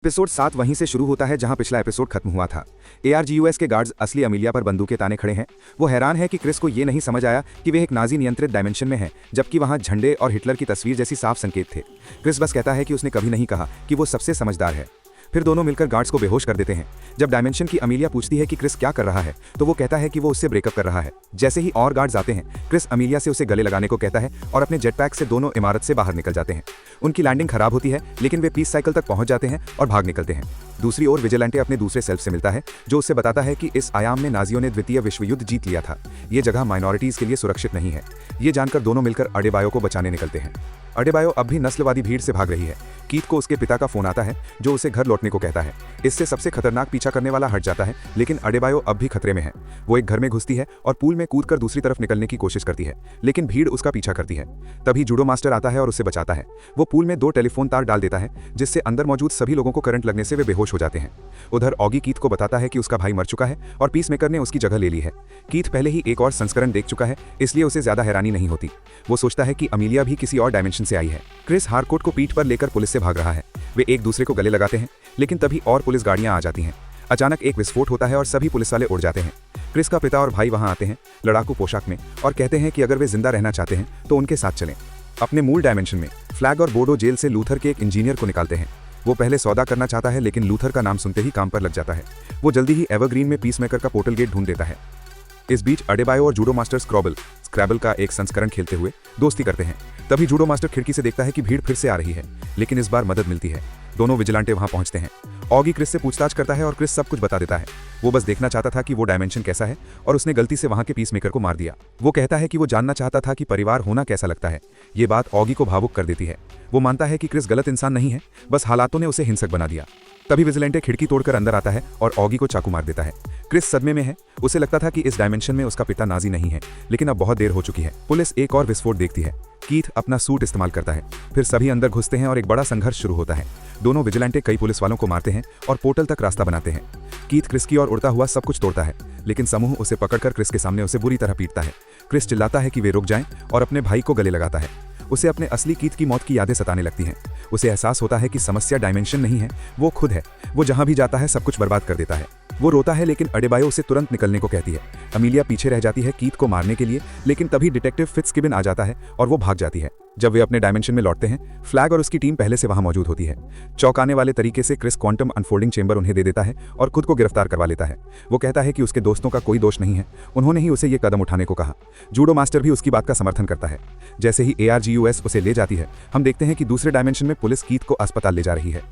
Episode 7 वहीं से शुरू होता है जहां पिछला एपिसोड खत्म हुआ था। ARGUS के गार्ड्स असली अमीलिया पर बंदूकें ताने खड़े हैं। वो हैरान है कि क्रिस को ये नहीं समझ आया कि वे एक नाजी नियंत्रित डायमेंशन में हैं, जबकि वहां झंडे और हिटलर की तस्वीर जैसी साफ संकेत थे। क्रिस बस कहता है कि उसने कभी नहीं कहा कि वो सबसे समझदार है। फिर दोनों मिलकर गार्ड्स को बेहोश कर देते हैं। जब डायमेंशन की अमीलिया पूछती है कि क्रिस क्या कर रहा है, तो वो कहता है कि वो उससे ब्रेकअप कर रहा है। जैसे ही और गार्ड्स आते हैं, क्रिस अमीलिया से उसे गले लगाने को कहता है और अपने जेटपैक से दोनों इमारत से बाहर निकल जाते हैं। उनकी लैंडिंग खराब होती है, लेकिन वे पीस साइकिल तक पहुंच जाते हैं और भाग निकलते हैं। दूसरी ओर विजिलेंटे अपने दूसरे सेल्फ से मिलता है, जो उसे बताता है कि इस आयाम में नाजियों ने द्वितीय विश्व युद्ध जीत लिया था। ये जगह माइनॉरिटीज के लिए सुरक्षित नहीं है। ये जानकर दोनों मिलकर अडेबायो को बचाने निकलते हैं। अडेबायो अब भी नस्लवादी भीड़ से भाग रही है। कीथ को उसके पिता का फोन आता है, जो उसे घर लौटने को कहता है। इससे सबसे खतरनाक पीछा करने वाला हट जाता है, लेकिन अडेबायो अब भी खतरे में है। वो एक घर में घुसती है और पूल में कूदकर दूसरी तरफ निकलने की कोशिश करती है, लेकिन भीड़ उसका पीछा करती है। तभी जूडो मास्टर आता है और उसे बचाता है। वो पूल में 2 टेलीफोन तार डाल देता है, जिससे अंदर मौजूद सभी लोगों को करंट लगने से वे बेहोश हो जाते हैं। उधर ऑगी कीथ को बताता है कि उसका भाई मर चुका है और पीसमेकर ने उसकी जगह ले ली है। कीथ पहले ही एक और संस्करण देख चुका है, इसलिए उसे ज्यादा हैरानी नहीं होती। वो सोचता है कि अमीलिया भी किसी और डायमेंशन से आई है। क्रिस हार्कोट को पीठ पर लेकर पुलिस से भाग रहा है। वे एक दूसरे को गले लगाते हैं, लेकिन तभी और पुलिस गाड़ियां आ जाती हैं। अचानक एक विस्फोट होता है और सभी पुलिस वाले उड़ जाते हैं। क्रिस का पिता और भाई वहां आते हैं, लड़ाकू पोशाक में, और कहते हैं कि अगर वे जिंदा रहना चाहते हैं तो उनके साथ चलें। अपने मूल डायमेंशन में फ्लैग और बोडो जेल से लूथर के एक इंजीनियर को निकालते हैं। वो पहले सौदा करना चाहता है, लेकिन लूथर का नाम सुनते ही काम पर लग जाता है। वो जल्दी ही एवरग्रीन में पीसमेकर का पोर्टल गेट ढूंढ देता है। इस बीच अडेबायो और जूडो मास्टर स्क्रैबल का एक संस्करण खेलते हुए दोस्ती करते हैं। तभी जूडो मास्टर खिड़की से देखता है कि भीड़ फिर से आ रही है, लेकिन इस बार मदद मिलती है। दोनों विजिलेंटे वहां पहुंचते हैं। ऑगी क्रिस से पूछताछ करता है और क्रिस सब कुछ बता देता है। वो बस देखना चाहता था कि वो डायमेंशन कैसा है, और उसने गलती से वहां के पीसमेकर को मार दिया। वो कहता है कि वो जानना चाहता था कि परिवार होना कैसा लगता है। ये बात ऑगी को भावुक कर देती है। वो मानता है कि क्रिस गलत इंसान नहीं है, बस हालातों ने उसे हिंसक बना दिया। तभी विजिलेंटे खिड़की तोड़कर अंदर आता है और ऑगी को चाकू मार देता है। क्रिस सदमे में है। उसे लगता था कि इस डायमेंशन में उसका पिता नाजी नहीं है, लेकिन अब बहुत देर हो चुकी है। पुलिस एक और विस्फोट देखती है। कीथ अपना सूट इस्तेमाल करता है। फिर सभी अंदर घुसते हैं और एक बड़ा संघर्ष शुरू होता है। दोनों विजिलेंटे कई पुलिस वालों को मारते हैं और पोर्टल तक रास्ता बनाते हैं। कीथ क्रिस की ओर उड़ता हुआ सब कुछ तोड़ता है, लेकिन समूह उसे पकड़कर क्रिस के सामने उसे बुरी तरह पीटता है। क्रिस चिल्लाता है कि वे रुक जाएं और अपने भाई को गले लगाता है। उसे अपने असली कीथ की मौत की यादें सताने लगती हैं। उसे एहसास होता है कि समस्या डायमेंशन नहीं है, वो खुद है। वो जहां भी जाता है सब कुछ बर्बाद कर देता है। वो रोता है, लेकिन अडेबायो उसे तुरंत निकलने को कहती है। अमीलिया पीछे रह जाती है कीथ को मारने के लिए, लेकिन तभी डिटेक्टिव फिट्जगिबन आ जाता है और वो भाग जाती है। जब वे अपने डायमेंशन में लौटते हैं, फ्लैग और उसकी टीम पहले से वहां मौजूद होती है। चौंकाने वाले तरीके से क्रिस क्वांटम अनफोल्डिंग चेंबर उन्हें दे देता है और खुद को गिरफ्तार करवा लेता है। वो कहता है कि उसके दोस्तों का कोई दोष नहीं है, उन्होंने ही उसे ये कदम उठाने को कहा। जूडो मास्टर भी उसकी बात का समर्थन करता है। जैसे ही ARGUS उसे ले जाती है, हम देखते हैं कि दूसरे डायमेंशन में पुलिस कीथ को अस्पताल ले जा रही है।